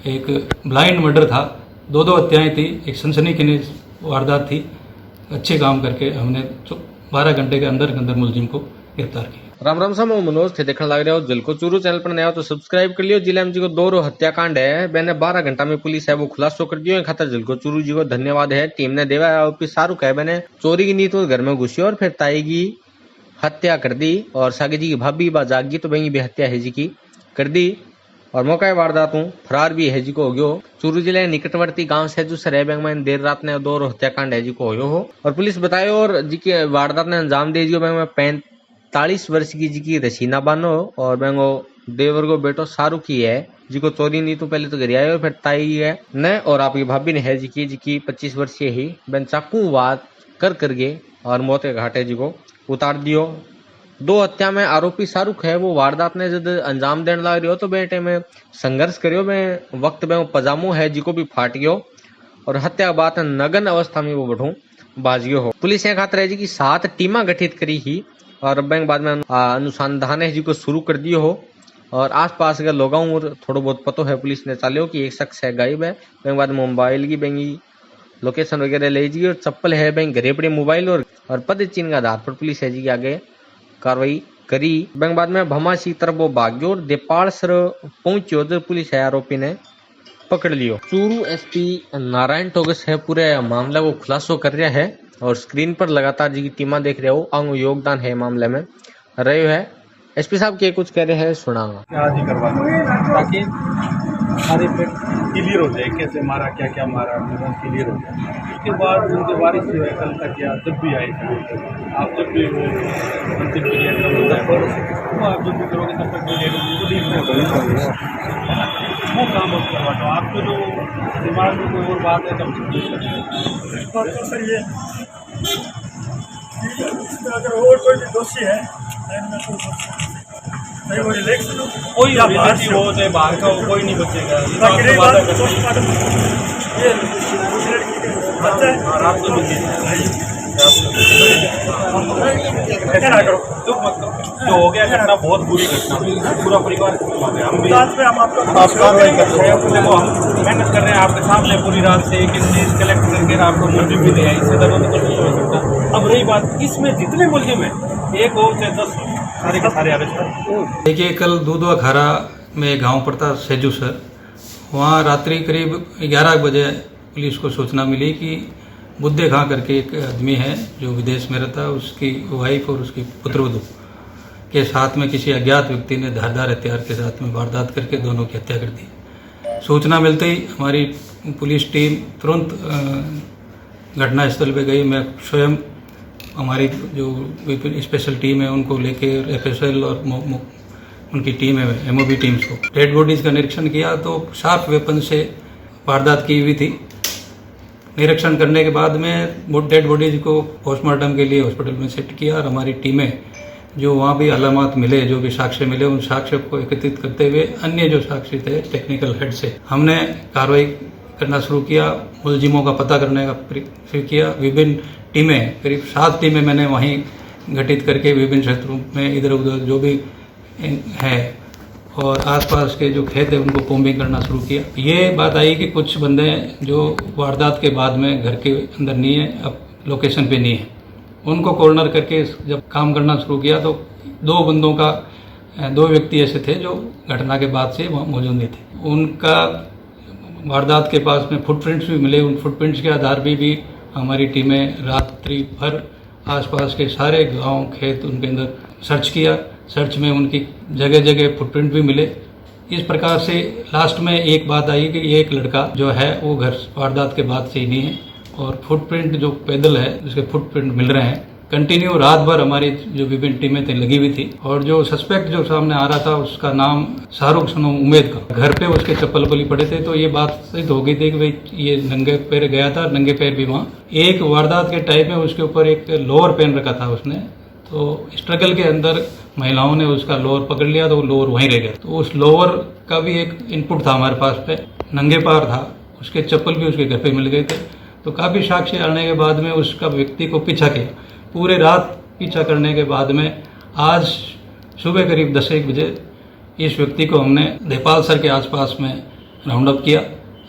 एक blind murder था, दो हत्याएं थी, एक सनसनीखेज वारदात थी। अच्छे काम करके हमने 12 घंटे के अंदर मुलजिम को गिरफ्तार किया। राम राम साहब, मनोज थे देखने लग रहे हो जल को चूरू चैनल पर नया हो तो सब्सक्राइब कर लियो। जिले में जी को 2 हत्याकांड है, मैंने 12 घंटा में पुलिस है वो खुलासो कर दियो। खातर जल को चूरू जी को धन्यवाद है। टीम ने देवा आरोपी शाहरुख है मैंने चोरी की नीत घर में घुसी और फिर ताई की हत्या कर दी और सागे जी की भाभी बा जागी तो बहंगी भी हत्या है जी की कर दी और मौका वारदात हूँ फरार भी है जी को हो गयो। चूरू जिले निकटवर्ती गांव से जो सर बैंक में देर रात ने 2 हत्याकांड है जी को हो और पुलिस बतायो और जी की वारदात ने अंजाम दे दियो। बैंक में 45 वर्ष की जी की रसीना बानो और बैंगो देवर को बेटो शाहरुख ही है जी को चोरी नहीं तो पहले तो घर आए और फिर ताई है न और आपकी भाभी ने है जी की 25 वर्षीय ही बन चाकू वाद करके और मौत के घाटे जी को उतार दियो। 2 हत्या में आरोपी शाहरुख है वो वारदात ने जब अंजाम देने लग रही हो तो बेटे में संघर्ष करियो में वक्त में पजामो है जी को भी फाट गयो और हत्या बात नगन अवस्था में वो बढ़ू बाजियो हो। पुलिस ये खातर है जी की 7 टीमा गठित करी ही और बैंक बाद में अनुसंधान है जी को शुरू कर दियो हो और आसपास के लोगों को थोड़ा बहुत पता है पुलिस ने चालियो कि एक शख्स है गायब है। बैंक बाद मोबाइल की बेंगी लोकेशन वगैरह ले जी और चप्पल है बैंक घरे पड़े मोबाइल और पद चिन्ह का आधार पर पुलिस है जी के आगे कार्रवाई करी। बैंक बाद में भमासी तरफ वो भाग्यो और देपाल सर पहुंच्यो तो पुलिस है आरोपी ने पकड़ लियो। चूरू एसपी नारायण टोगस है पूरे मामले को खुलासो कर रहा है और स्क्रीन पर लगातार जी की टीमा देख रहे हो अंग योगदान है मामले में रहे है। एसपी साहब के कुछ कह रहे हैं सुनाऊंगा। आज ही करवा दो ताकि सारे पे क्लियर हो जाए कैसे मारा क्या क्या मारा क्लियर हो जाए। उसके बाद उनके वारिस जो है कल तक या जब भी आए आप जब भी वो अंतिम क्रिया का होता है वो आप जब भी करोगे तब तक उनको देखना है ना वो काम अब करवा दो। आपको जो दिमाग में कोई और बात है तब सर ये अगर और कोई भी दोषी है कोई हो चाहे बाहर का हो कोई नहीं बचेगा। रात को जो हो गया घटना बहुत बुरी घटना पूरा परिवार हम भी मेहनत कर रहे हैं आपके सामने पूरी रात से एक चीज कलेक्ट करके आपको मुलजिम भी दिया। इससे ज़्यादा तो कुछ नहीं हो सकता। अब रही बात इसमें जितने मुलजिम है एक हो चाहे 10 सारे के सारे अरेस्ट। देखिए कल दूधवा खारा में गांव पड़ता सेजू सर, वहाँ रात्रि करीब 11 बजे पुलिस को सूचना मिली कि बुद्धे खां करके एक आदमी है जो विदेश में रहता है, उसकी वाइफ और उसकी पुत्रवधू के साथ में किसी अज्ञात व्यक्ति ने धारदार हथियार के साथ में वारदात करके दोनों की हत्या कर दी। सूचना मिलते ही हमारी पुलिस टीम तुरंत घटनास्थल पे गई। मैं स्वयं हमारी जो स्पेशल टीम है उनको लेके एफएसएल और उनकी टीम है एमओबी टीम्स को डेड बॉडीज का निरीक्षण किया तो शार्प वेपन से वारदात की हुई थी। निरीक्षण करने के बाद में डेड बॉडीज को पोस्टमार्टम के लिए हॉस्पिटल में शिफ्ट किया और हमारी टीमें जो वहाँ भी अलामत मिले जो भी साक्ष्य मिले उन साक्ष्य को एकत्रित करते हुए अन्य जो साक्ष्य थे टेक्निकल हेड से हमने कार्रवाई करना शुरू किया। मुलजिमों का पता करने का शुरू किया। विभिन्न टीमें करीब 7 टीमें मैंने वहीं गठित करके विभिन्न क्षेत्रों में इधर उधर जो भी है और आसपास के जो खेत है उनको कोम्बिंग करना शुरू किया। ये बात आई कि कुछ बंदे जो वारदात के बाद में घर के अंदर नहीं है, अब लोकेशन पे नहीं है, उनको कॉर्नर करके जब काम करना शुरू किया तो 2 व्यक्ति ऐसे थे जो घटना के बाद से वहाँ मौजूद नहीं थे। उनका वारदात के पास में फुटप्रिंट्स भी मिले। उन फुटप्रिंट्स के आधार पर भी हमारी टीमें रात्रि भर आसपास के सारे गांव खेत उनके अंदर सर्च किया। सर्च में उनकी जगह जगह फुटप्रिंट भी मिले। इस प्रकार से लास्ट में एक बात आई कि एक लड़का जो है वो घर वारदात के बाद से ही नहीं है और फुटप्रिंट जो पैदल है उसके फुटप्रिंट मिल रहे हैं। कंटिन्यू रात भर हमारी जो विभिन्न टीमें थी लगी हुई थी और जो सस्पेक्ट जो सामने आ रहा था उसका नाम शाहरुख सनो उम्मेद का, घर पे उसके चप्पल पली पड़े थे तो ये बात सिद्ध हो गई थी कि भाई ये नंगे पैर गया था। नंगे पैर भी वहाँ एक वारदात के टाइम में उसके ऊपर एक लोअर पहन रखा था उसने, तो स्ट्रगल के अंदर महिलाओं ने उसका लोअर पकड़ लिया तो वो लोअर वहीं रह गया। तो उस लोअर का भी एक इनपुट था हमारे पास पे, नंगे पैर था, उसके चप्पल भी उसके घर पे मिल गए थे। तो काफ़ी साक्ष्य आने के बाद में उसका व्यक्ति को पीछा किया। पूरे रात पीछा करने के बाद में आज सुबह करीब 10-1 बजे इस व्यक्ति को हमने देपाल सर के आसपास में राउंड अप किया।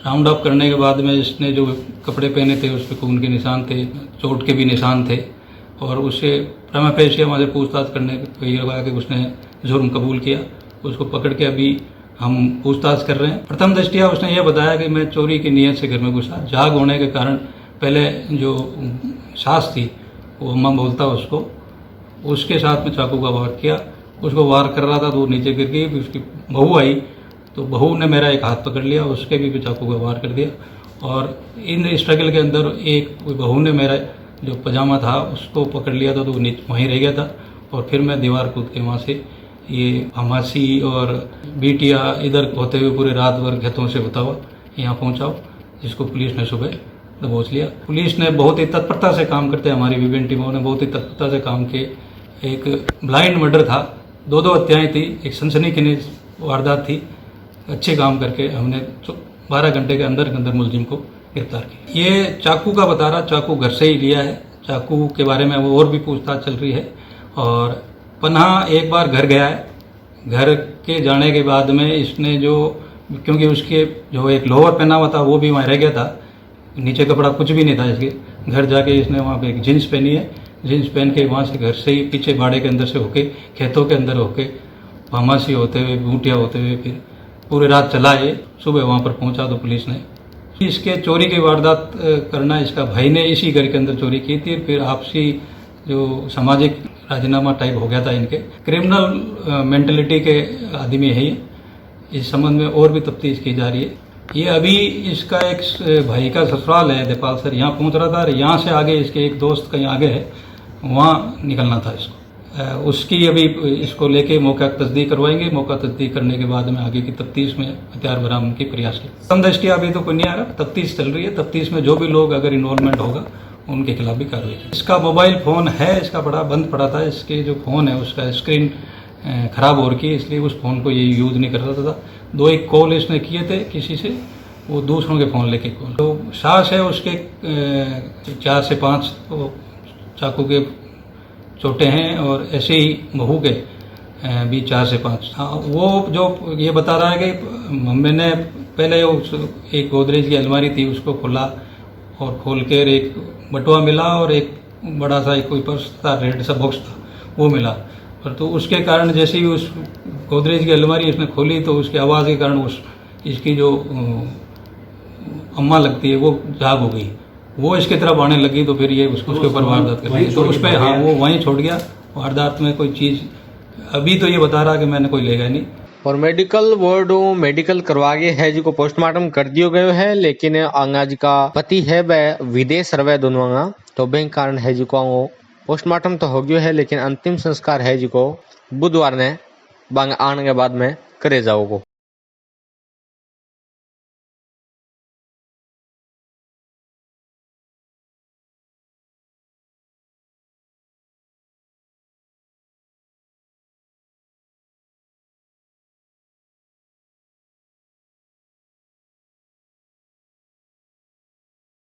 राउंड अप करने के बाद में इसने जो कपड़े पहने थे उस पर खून के निशान थे, चोट के भी निशान थे और उससे प्रमा पेशी हमारे पूछताछ करने को ये लगा कि उसने जुर्म कबूल किया। उसको पकड़ के अभी हम पूछताछ कर रहे हैं। प्रथम दृष्टिया उसने ये बताया कि मैं चोरी की नीयत से घर में घुसा, जाग होने के कारण पहले जो सास थी वो अम्मा बोलता उसको, उसके साथ में चाकू का वार किया। उसको वार कर रहा था तो वो नीचे गिर गई। फिर उसकी बहू आई तो बहू ने मेरा एक हाथ पकड़ लिया, उसके भी चाकू का वार कर दिया और इन स्ट्रगल के अंदर एक बहू ने मेरा जो पजामा था उसको पकड़ लिया था तो वो वहीं रह गया था और फिर मैं दीवार कूद के वहाँ से ये हमासी और बीटिया इधर होते हुए पूरे रात भर खेतों से होता हुआ यहाँ पहुँचाओ, जिसको पुलिस ने सुबह दबोच लिया। पुलिस ने बहुत ही तत्परता से काम करते, हमारी विभिन्न टीमों ने बहुत ही तत्परता से काम किए। एक ब्लाइंड मर्डर था, 2 हत्याएं थी, एक सनसनीखेज वारदात थी। अच्छे काम करके हमने 12 घंटे के अंदर मुलजिम को गिरफ्तार किया। ये चाकू का बता रहा, चाकू घर से ही लिया है। चाकू के बारे में वो और भी पूछताछ चल रही है और पन्हा एक बार घर गया है। घर के जाने के बाद में इसने जो, क्योंकि उसके जो एक लोअर पहना हुआ था वो भी वहाँ रह गया था, नीचे कपड़ा कुछ भी नहीं था इसके। घर जाके इसने वहाँ पे एक जीन्स पहनी है, जीन्स पहन के वहाँ से घर से ही पीछे बाड़े के अंदर से होके, खेतों के अंदर होके, भामासी होते हुए, बूटिया होते हुए फिर पूरी रात चला ये। सुबह वहाँ पर पहुँचा तो पुलिस ने इसके चोरी की वारदात करना, इसका भाई ने इसी घर के अंदर चोरी की थी। फिर आपसी जो सामाजिक राजीनामा टाइप हो गया था इनके। क्रिमिनल मेंटलिटी के आदमी है ये। इस संबंध में और भी तफ्तीश की जा रही है। ये अभी इसका एक भाई का ससुराल है देपाल सर, यहाँ पहुँच रहा था। यहाँ से आगे इसके एक दोस्त कहीं आगे है, वहाँ निकलना था इसको। उसकी अभी इसको लेके मौका तस्दीक करवाएंगे। मौका तस्दीक करने के बाद में आगे की तफ्तीश में हथियार बरामद की प्रयास की। संदृष्टि अभी तो कोई नहीं आ रहा, तफ्तीश चल रही है। तफ्तीश में जो भी लोग अगर इन्वॉल्वमेंट होगा उनके खिलाफ भी कार्रवाई की। इसका मोबाइल फ़ोन है, इसका बड़ा बंद पड़ा था। इसके जो फ़ोन है उसका स्क्रीन खराब हो रखी है, इसलिए उस फ़ोन को ये यूज़ नहीं कर रहा था। 2-1 कॉल इसने किए थे किसी से, वो दूसरों के फ़ोन लेके कॉल। तो सास है उसके 4 से 5 चाकू के चोटें हैं और ऐसे ही बहू के भी 4 से 5। हाँ, वो जो ये बता रहा है कि मैंने पहले एक गोदरेज की अलमारी थी उसको खोला और खोल कर एक बटुआ मिला और एक बड़ा सा कोई पर्स था, रेड सा बॉक्स था, वो मिला। और तो उसके कारण जैसे ही उस गोदरेज की अलमारी उसने खोली तो उसकी आवाज़ के कारण इसकी जो अम्मा लगती है वो जाग हो गई, वो इसके तरफ आने लगी तो फिर ये उसके ऊपर वारदात कर दी। तो उस पर हाँ वो वहीं छोड़ गया। वारदात में कोई चीज़ अभी तो ये बता रहा कि मैंने कोई ले गया नहीं। और मेडिकल बोर्ड मेडिकल करवा के है जी को पोस्टमार्टम कर दियो गयो है, लेकिन आंगा जी का पति है वह विदेश रवे दोनों आंगा, तो बैंक कारण है जी को पोस्टमार्टम तो हो गयो है, लेकिन अंतिम संस्कार है जी को बुधवार ने बांग आने के बाद में करे जाओगो।